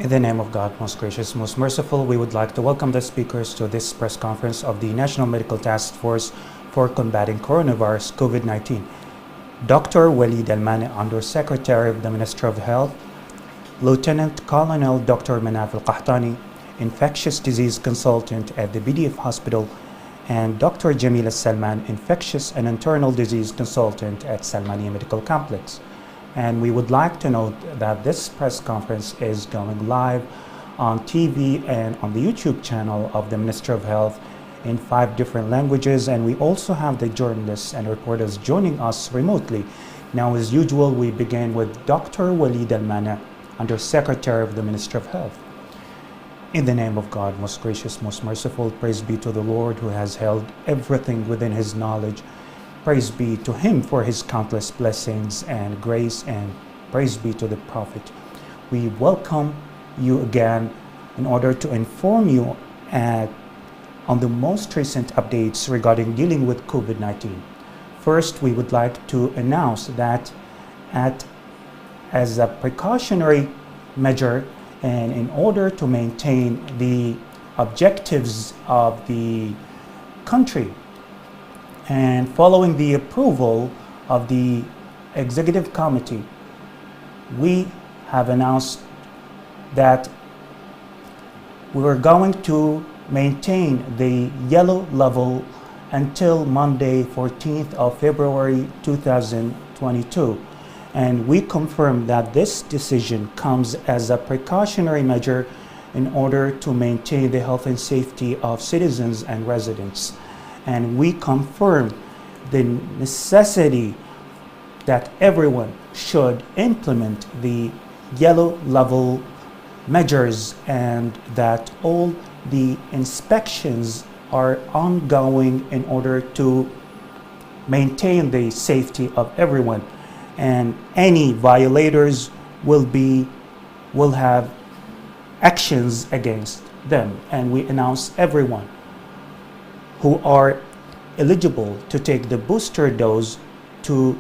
In the name of God, most gracious, most merciful, we would like to welcome the speakers to this press conference of the National Medical Task Force for Combating Coronavirus COVID-19. Dr. Walid Al Secretary of the Ministry of Health, Lieutenant Colonel Dr Menathel, Infectious Disease Consultant at the BDF Hospital, and Dr. Jamila Salman, Infectious and Internal Disease Consultant at Salmania Medical Complex. And we would like to note that this press conference is going live on TV and on the YouTube channel of the Ministry of Health in 5 different languages, and we also have the journalists and reporters joining us remotely. Now, as usual, we begin with Dr. Walid Al Under Secretary of the Ministry of Health. In the name of God, most gracious, most merciful, praise be to the Lord who has held everything within his knowledge. Praise be to him for his countless blessings and grace, and praise be to the Prophet. We welcome you again in order to inform you on the most recent updates regarding dealing with COVID-19. First, we would like to announce that as a precautionary measure and in order to maintain the objectives of the country, and following the approval of the Executive Committee, we have announced that we are going to maintain the yellow level until Monday, 14th of February 2022. And we confirm that this decision comes as a precautionary measure in order to maintain the health and safety of citizens and residents. And we confirm the necessity that everyone should implement the yellow level measures and that all the inspections are ongoing in order to maintain the safety of everyone. And any violators will have actions against them. And we announce everyone who are eligible to take the booster dose to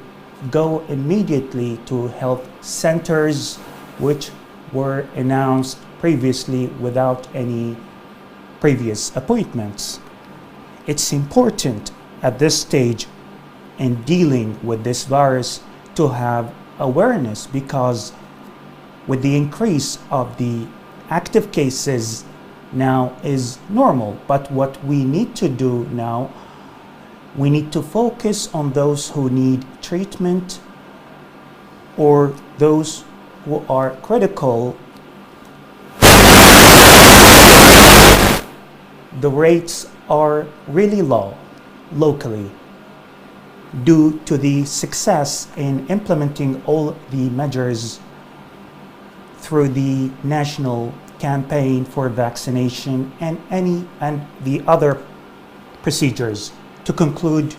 go immediately to health centers, which were announced previously without any previous appointments. It's important at this stage in dealing with this virus to have awareness, because with the increase of the active cases now is normal. But what we need to do now, we need to focus on those who need treatment or those who are critical. The rates are really low locally due to the success in implementing all the measures through the national campaign for vaccination and the other procedures. To conclude,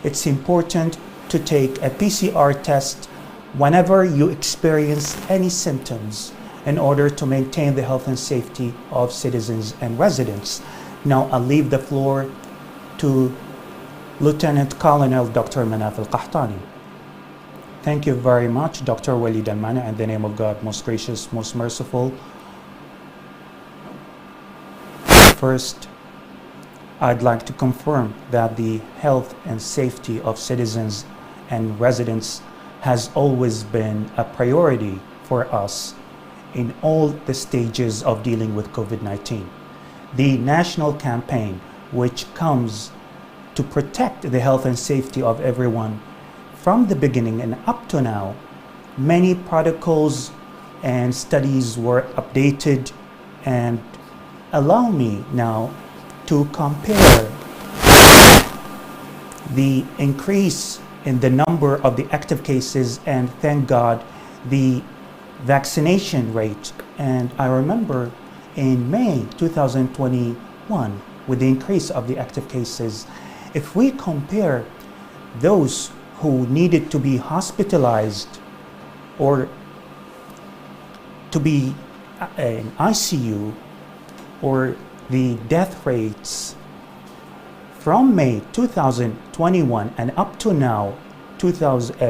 it's important to take a PCR test whenever you experience any symptoms in order to maintain the health and safety of citizens and residents. Now I'll leave the floor to Lieutenant Colonel Dr Menathel. Thank you very much, Dr. Walid Al in the name of God, most gracious, most merciful. First, I'd like to confirm that the health and safety of citizens and residents has always been a priority for us in all the stages of dealing with COVID-19. The national campaign, which comes to protect the health and safety of everyone from the beginning and up to now, many protocols and studies were updated. And allow me now to compare the increase in the number of the active cases and, thank God, the vaccination rate. And I remember in May 2021, with the increase of the active cases, if we compare those who needed to be hospitalized or to be in ICU, or the death rates from May 2021 and up to now,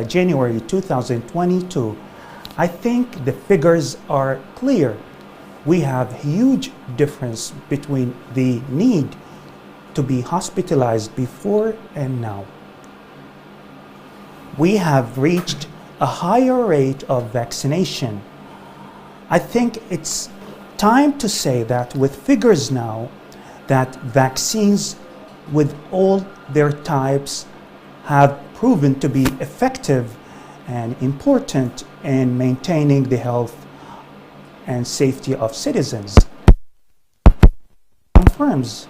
January 2022, I think the figures are clear we have huge difference between the need to be hospitalized before and now. We have reached a higher rate of vaccination. I think it's time to say that with figures now, that vaccines with all their types have proven to be effective and important in maintaining the health and safety of citizens. Confirms,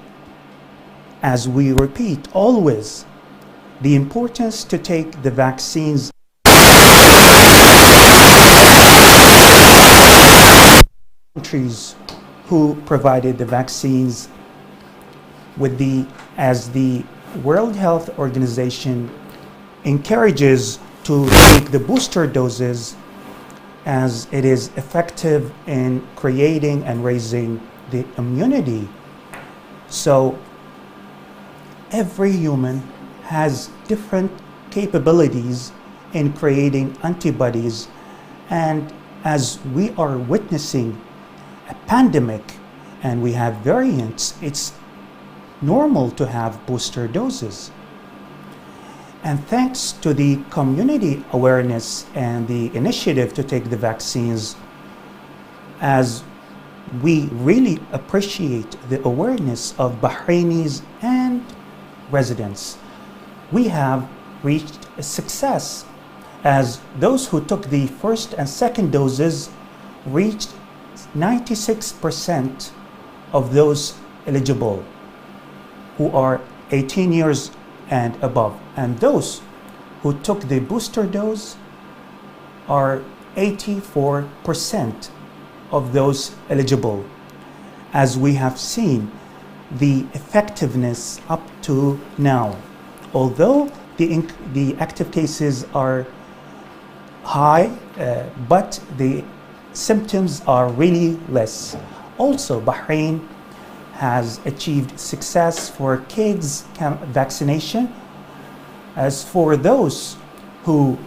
as we repeat always, the importance to take the vaccines. Countries who provided the vaccines as the World Health Organization encourages to take the booster doses, as it is effective in creating and raising the immunity. So every human has different capabilities in creating antibodies, and as we are witnessing a pandemic and we have variants, it's normal to have booster doses. And thanks to the community awareness and the initiative to take the vaccines, as we really appreciate the awareness of Bahrainis and residents, we have reached a success, as those who took the first and second doses reached 96% of those eligible who are 18 years and above, and those who took the booster dose are 84% of those eligible. As we have seen the effectiveness up to now, although the active cases are high, but the symptoms are really less. Also, Bahrain has achieved success for kids vaccination. As for those who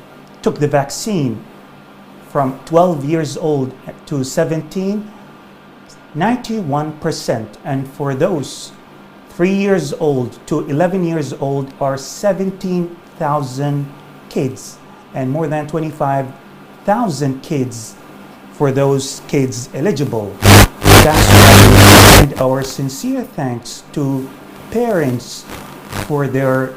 took the vaccine from 12 years old to 17, 91%. And for those 3 years old to 11 years old are 17,000 kids, and more than 25,000 kids for those kids eligible. That's why we send our sincere thanks to parents for their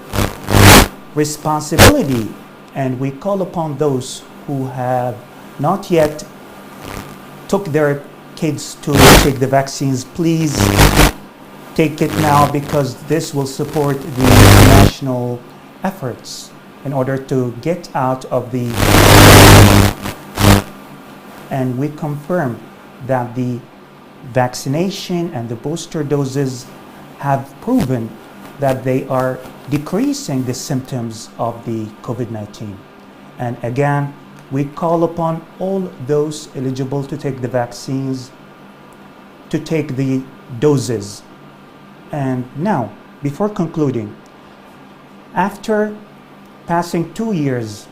responsibility, and we call upon those who have not yet took their kids to take the vaccines, please take it now, because this will support the national efforts in order to get out of the. And we confirm that the vaccination and the booster doses have proven that they are decreasing the symptoms of the COVID-19. And again, we call upon all those eligible to take the vaccines to take the doses. And now, before concluding, after passing 2 years,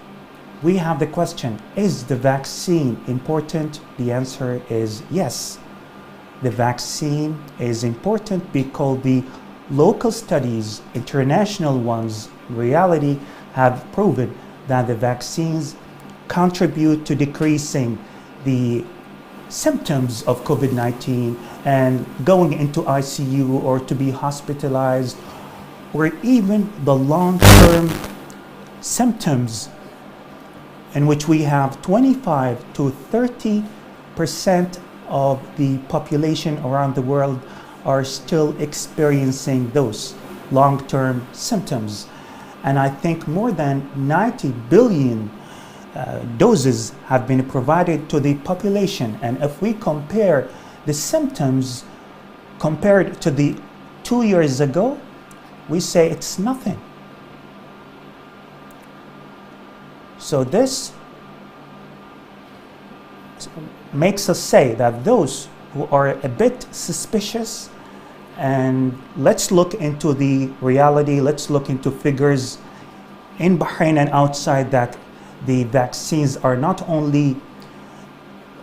we have the question, is the vaccine important? The answer is yes. The vaccine is important because the local studies, international ones, reality have proven that the vaccines contribute to decreasing the symptoms of COVID-19 and going into ICU or to be hospitalized, or even the long-term symptoms, in which we have 25 to 30% of the population around the world are still experiencing those long-term symptoms. And I think more than 90 billion doses have been provided to the population. And if we compare the symptoms compared to the 2 years ago, we say it's nothing. So this makes us say that those who are a bit suspicious, and let's look into the reality, let's look into figures in Bahrain and outside, that the vaccines are not only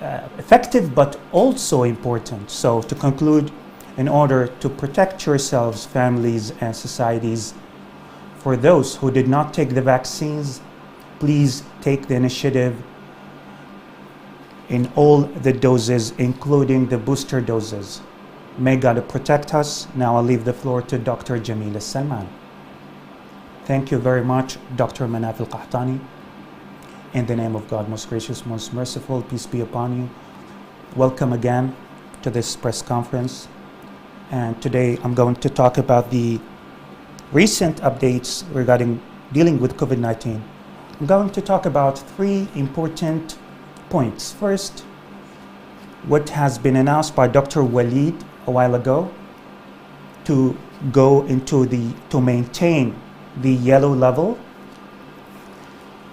effective but also important. So to conclude, in order to protect yourselves, families, and societies, for those who did not take the vaccines, please take the initiative in all the doses, including the booster doses. May God protect us. Now I'll leave the floor to Dr. Jamila Salman. Thank you very much, Dr. Menathel. In the name of God, most gracious, most merciful, peace be upon you. Welcome again to this press conference. And today I'm going to talk about the recent updates regarding dealing with COVID-19. I'm going to talk about three important points. First, what has been announced by Dr. Walid a while ago to maintain the yellow level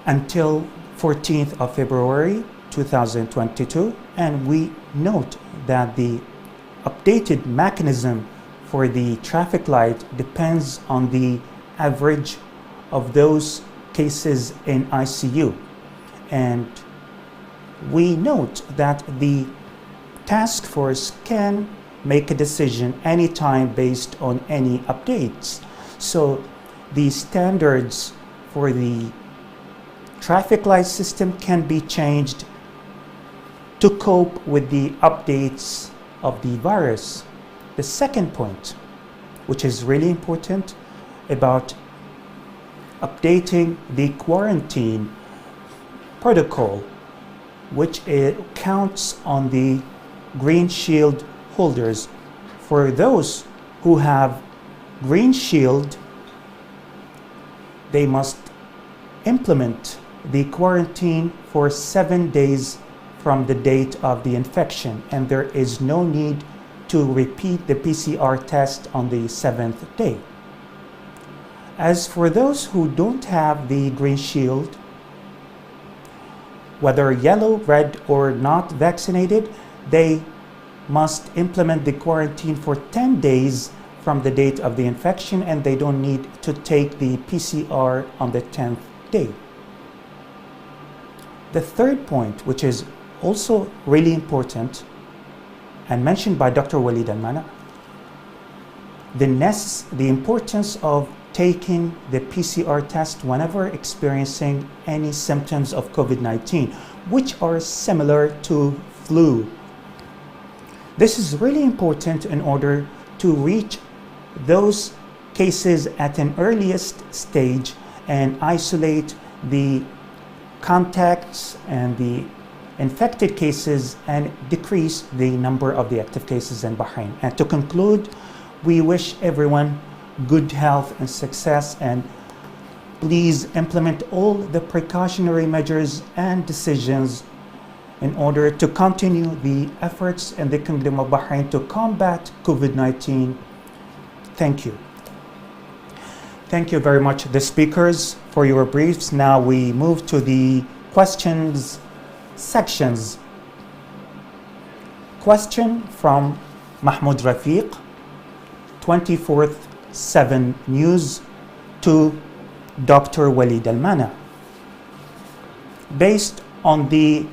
until 14th of February 2022, and we note that the updated mechanism for the traffic light depends on the average of those cases in ICU, and we note that the task force can make a decision anytime based on any updates. So the standards for the traffic light system can be changed to cope with the updates of the virus. The second point, which is really important, about updating the quarantine protocol, which counts on the green shield holders. For those who have green shield, they must implement the quarantine for 7 days from the date of the infection, and there is no need to repeat the PCR test on the 7th day. As for those who don't have the green shield, whether yellow, red, or not vaccinated, they must implement the quarantine for 10 days from the date of the infection, and they don't need to take the PCR on the 10th day. The third point, which is also really important and mentioned by Dr. Walid AlAwadhi, the importance of taking the PCR test whenever experiencing any symptoms of COVID-19, which are similar to flu. This is really important in order to reach those cases at an earliest stage and isolate the contacts and the infected cases and decrease the number of the active cases in Bahrain. And to conclude, we wish everyone good health and success, and please implement all the precautionary measures and decisions in order to continue the efforts in the Kingdom of Bahrain to combat COVID-19. Thank you. Thank you very much, the speakers, for your briefs. Now we move to the questions sections. Question from Mahmoud Rafiq, 24/7 News, to Dr. Walid AlAwadhi. Based on the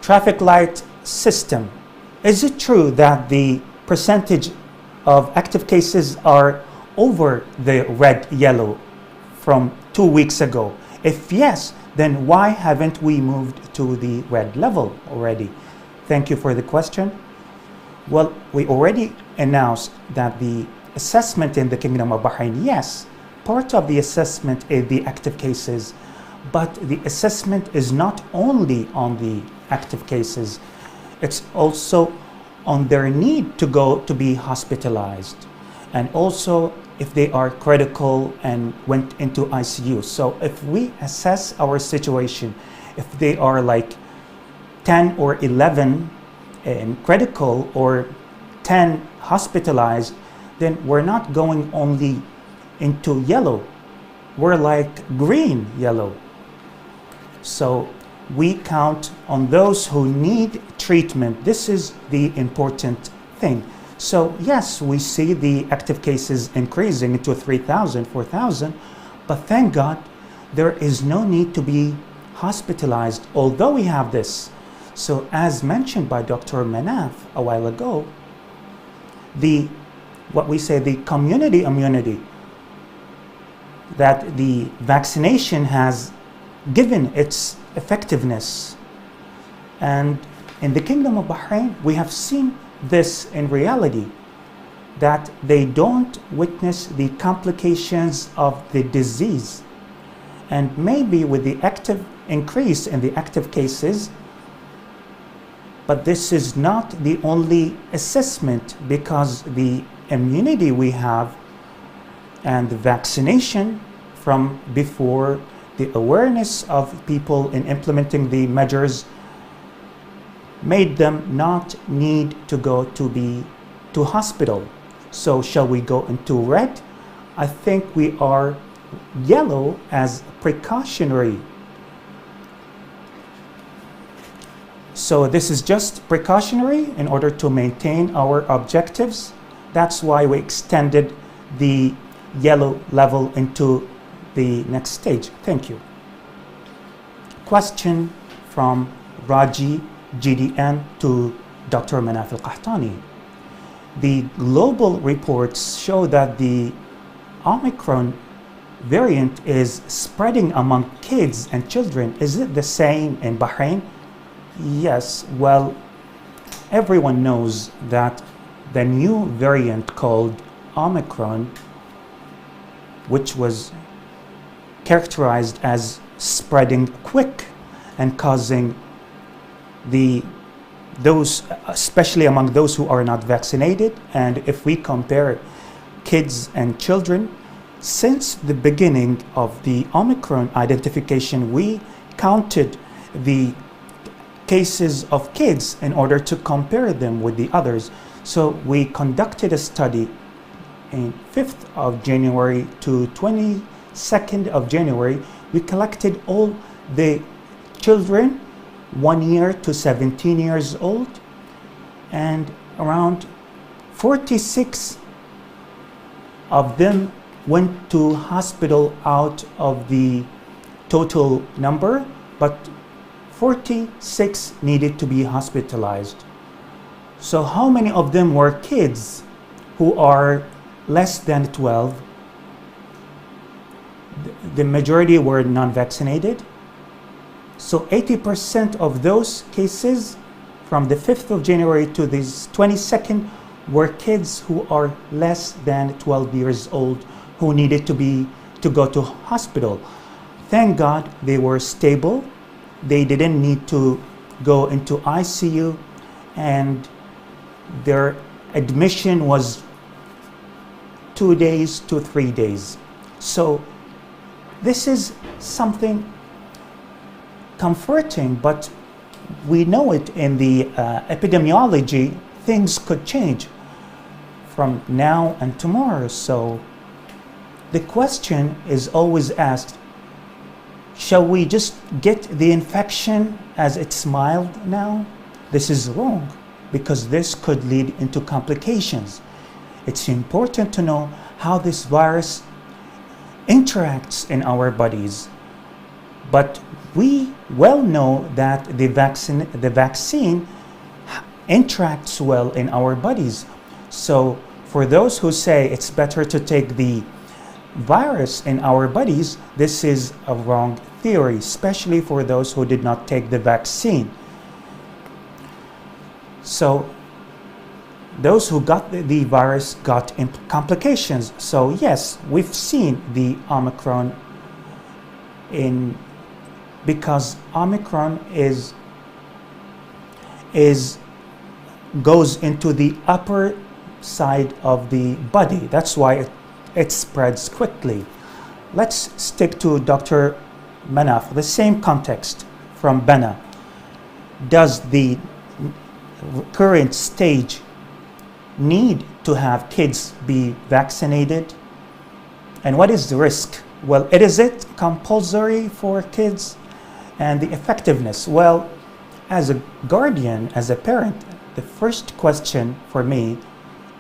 traffic light system, is it true that the percentage of active cases are over the red yellow from 2 weeks ago? If yes, then why haven't we moved to the red level already? Thank you for the question. Well, we already announced that the assessment in the Kingdom of Bahrain, yes, part of the assessment is the active cases, but the assessment is not only on the active cases, it's also on their need to be hospitalized, and also if they are critical and went into ICU. So if we assess our situation, if they are like 10 or 11 in critical or 10 hospitalized, then we're not going only into yellow, we're like green yellow. So we count on those who need treatment. This is the important thing. So yes, we see the active cases increasing to 3,000, 4,000, but thank God there is no need to be hospitalized, although we have this. So as mentioned by Dr. Menathel a while ago, what we say the community immunity that the vaccination has given its effectiveness. And in the Kingdom of Bahrain, we have seen this in reality, that they don't witness the complications of the disease. And maybe with the active increase in the active cases, but this is not the only assessment, because the immunity we have and the vaccination from before, the awareness of people in implementing the measures made them not need to go to hospital. So shall we go into red? I think we are yellow as precautionary. So this is just precautionary in order to maintain our objectives. That's why we extended the yellow level into the next stage. Thank you. Question from Raji GDN to Dr. Menathel Qahtani. The global reports show that the Omicron variant is spreading among kids and children. Is it the same in Bahrain? Yes, well, everyone knows that the new variant called Omicron, which was characterized as spreading quick and causing those, especially among those who are not vaccinated. And if we compare kids and children, since the beginning of the Omicron identification, we counted the cases of kids in order to compare them with the others. So we conducted a study in 5th of January to 22nd of January. We collected all the children 1 year to 17 years old, and around 46 of them went to hospital out of the total number, but 46 needed to be hospitalized. So how many of them were kids who are less than 12? The majority were non-vaccinated. So 80% of those cases from the 5th of January to the 22nd were kids who are less than 12 years old who needed to go to hospital. Thank God they were stable. They didn't need to go into ICU, and their admission was 2 days to 3 days. So this is something comforting, but we know it in the epidemiology, things could change from now and tomorrow. So the question is always asked, shall we just get the infection as it's mild now? This is wrong, because this could lead into complications. It's important to know how this virus interacts in our bodies. But we well know that the vaccine interacts well in our bodies. So for those who say it's better to take the virus in our bodies, this is a wrong theory, especially for those who did not take the vaccine. So those who got the virus got complications. So yes, we've seen the Omicron because Omicron goes into the upper side of the body. That's why it spreads quickly. Let's stick to Dr. Menathel, the same context from Bana. Does the current stage need to have kids be vaccinated? And what is the risk? Well, is it compulsory for kids? And the effectiveness? Well, as a guardian, as a parent, the first question for me,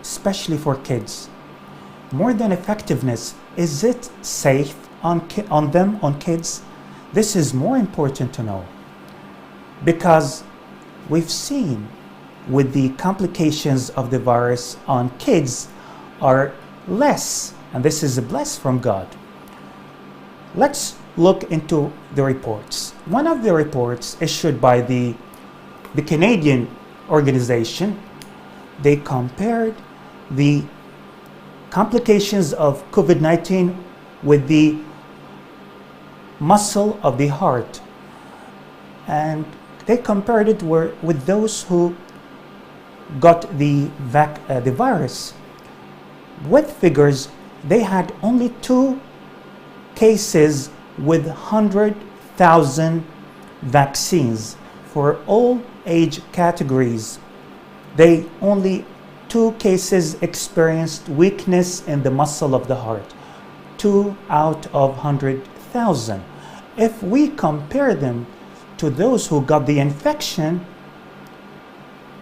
especially for kids, more than effectiveness, is it safe on kids? This is more important to know, because we've seen with the complications of the virus on kids are less, and this is a bless from God. Let's look into the reports. One of the reports issued by the Canadian organization, they compared the complications of COVID-19 with the muscle of the heart, and they compared it with those who got the virus. With figures, they had only 2 cases with 100,000 vaccines for all age categories. They only 2 cases experienced weakness in the muscle of the heart. 2 out of 100,000. If we compare them to those who got the infection,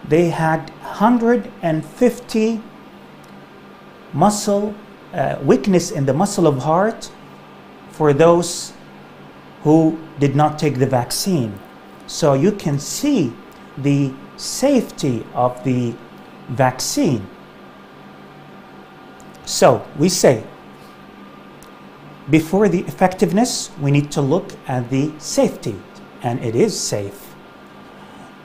they had 150 muscle weakness in the muscle of heart for those who did not take the vaccine. So you can see the safety of the vaccine. So we say, before the effectiveness, we need to look at the safety, and it is safe.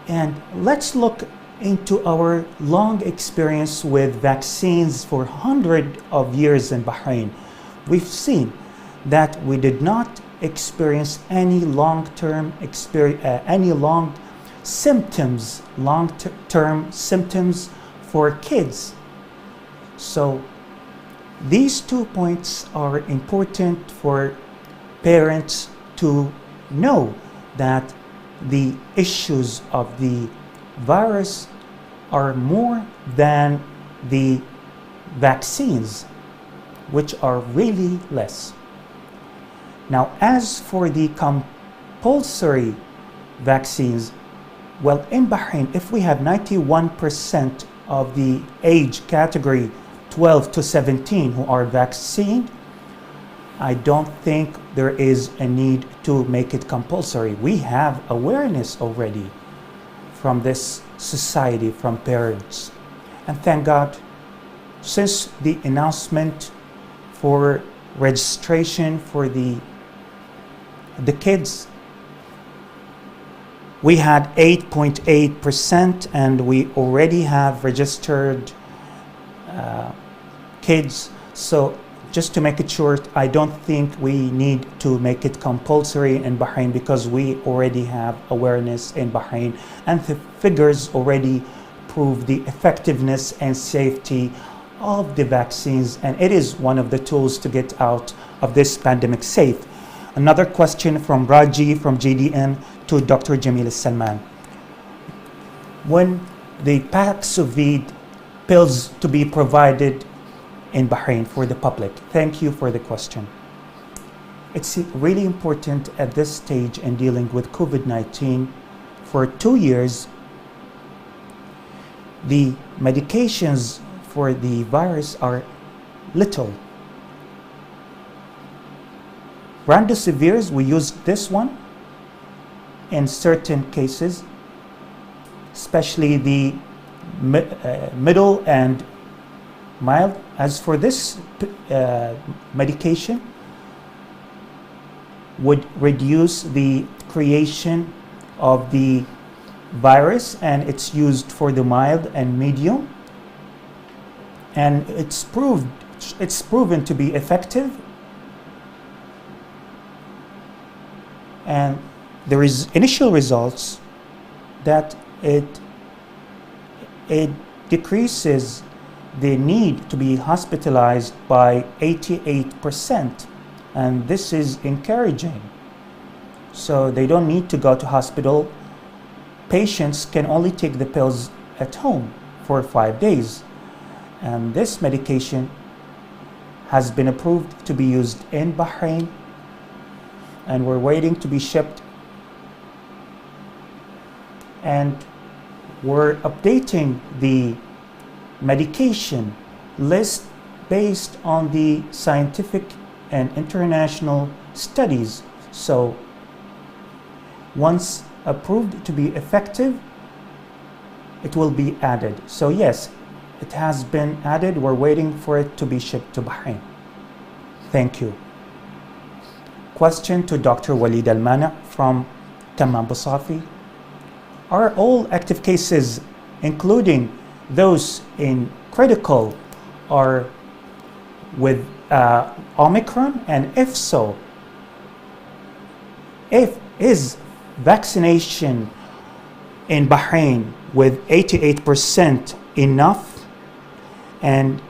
And let's look into our long experience with vaccines for hundreds of years in Bahrain. We've seen that we did not experience any long-term symptoms for kids. So these 2 points are important for parents to know, that the issues of the virus are more than the vaccines, which are really less. Now, as for the compulsory vaccines, well, in Bahrain, if we have 91% of the age category 12 to 17 who are vaccinated, I don't think there is a need to make it compulsory. We have awareness already from this society, from parents. And thank God, since the announcement for registration for the kids, we had 8.8%, and we already have registered kids. So just to make it short, I don't think we need to make it compulsory in Bahrain, because we already have awareness in Bahrain, and the figures already prove the effectiveness and safety of the vaccines, and it is one of the tools to get out of this pandemic safe. Another question from Raji from JDN to Dr. Jamila Salman. When the Paxlovid pills to be provided in Bahrain for the public? Thank you for the question. It's really important at this stage in dealing with COVID-19. For 2 years, the medications for the virus are little. Remdesivirs, we used this one in certain cases, especially the middle and mild. As for this medication, would reduce the creation of the virus, and it's used for the mild and medium, and it's proven to be effective, and there is initial results that it decreases the need to be hospitalized by 88%, and this is encouraging. So they don't need to go to hospital. Patients can only take the pills at home for 5 days, and this medication has been approved to be used in Bahrain, and we're waiting to be shipped, and we're updating the medication list based on the scientific and international studies. So once approved to be effective, it will be added. So yes, it has been added. We're waiting for it to be shipped to Bahrain. Thank you. Question to Dr. Walid AlMani from Tamam Basafi. Are all active cases, including those in critical, are with Omicron? And if so, is vaccination in Bahrain with 88% enough? And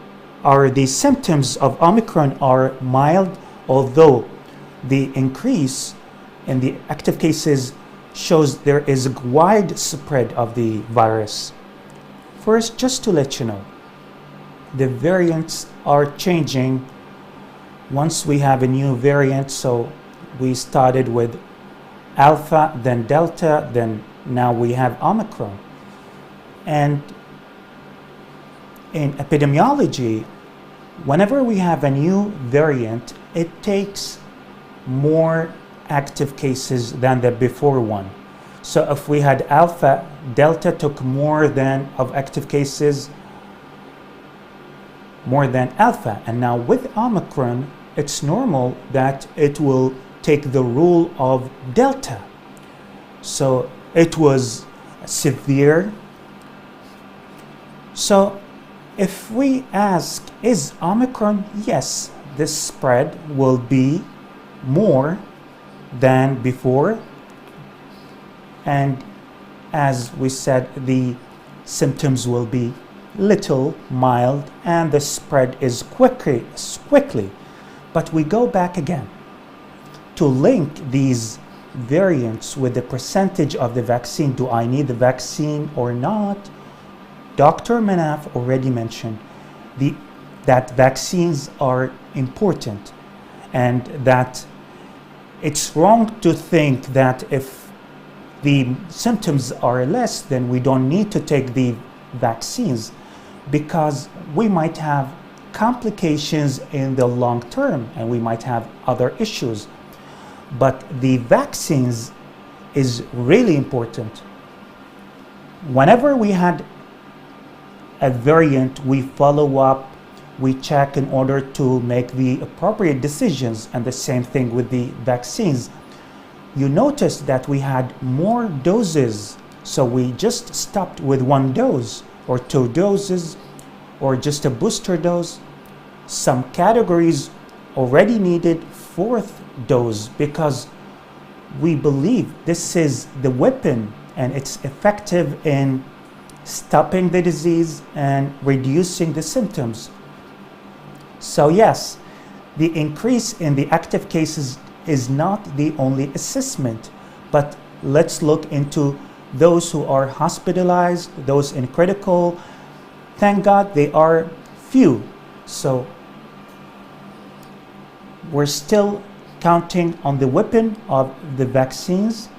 are the symptoms of Omicron are mild, although the increase in the active cases shows there is a widespread of the virus? First, just to let you know, the variants are changing. Once we have a new variant, so we started with Alpha, then Delta, then now we have Omicron. And in epidemiology, whenever we have a new variant, it takes more active cases than the before one. So if we had Alpha, Delta took more than of active cases, more than Alpha. And now with Omicron, it's normal that it will take the rule of Delta. So it was severe. So if we ask, is Omicron? Yes, this spread will be more than before. And as we said, the symptoms will be little mild and the spread is quickly. But we go back again to link these variants with the percentage of the vaccine. Do I need the vaccine or not? Dr. Menathel already mentioned that vaccines are important, and that it's wrong to think that if the symptoms are less, then we don't need to take the vaccines, because we might have complications in the long term and we might have other issues. But the vaccines is really important. Whenever we had a variant, we follow up, we check in order to make the appropriate decisions, and the same thing with the vaccines. You notice that we had more doses, so we just stopped with 1 dose or 2 doses or just a booster dose. Some categories already needed 4th dose because we believe this is the weapon and it's effective in stopping the disease and reducing the symptoms. So yes, the increase in the active cases is not the only assessment, but let's look into those who are hospitalized, those in critical. Thank God they are few. So we're still counting on the weapon of the vaccines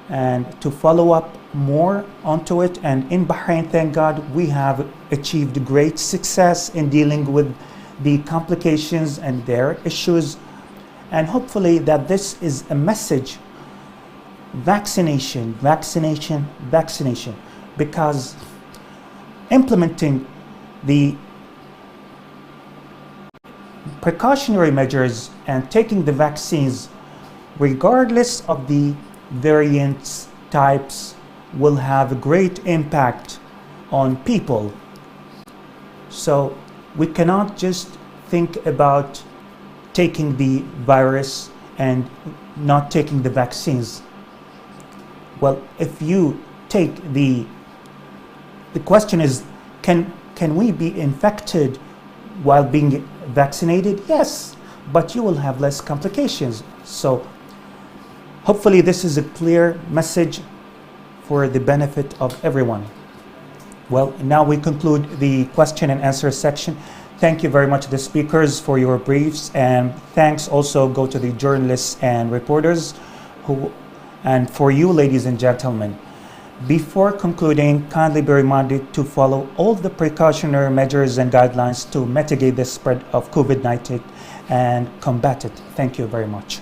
and to follow up more onto it. And in Bahrain, thank God, we have achieved great success in dealing with the complications and their issues. And hopefully that this is a message: vaccination, vaccination, vaccination, because implementing the precautionary measures and taking the vaccines, regardless of the variants types, will have a great impact on people. So we cannot just think about taking the virus and not taking the vaccines. Well, if you take the question is, can we be infected while being vaccinated? Yes, but you will have less complications. So hopefully this is a clear message for the benefit of everyone. Well, now we conclude the question and answer section. Thank you very much to the speakers for your briefs, and thanks also go to the journalists and reporters and for you, ladies and gentlemen. Before concluding, kindly be reminded to follow all the precautionary measures and guidelines to mitigate the spread of COVID-19 and combat it. Thank you very much.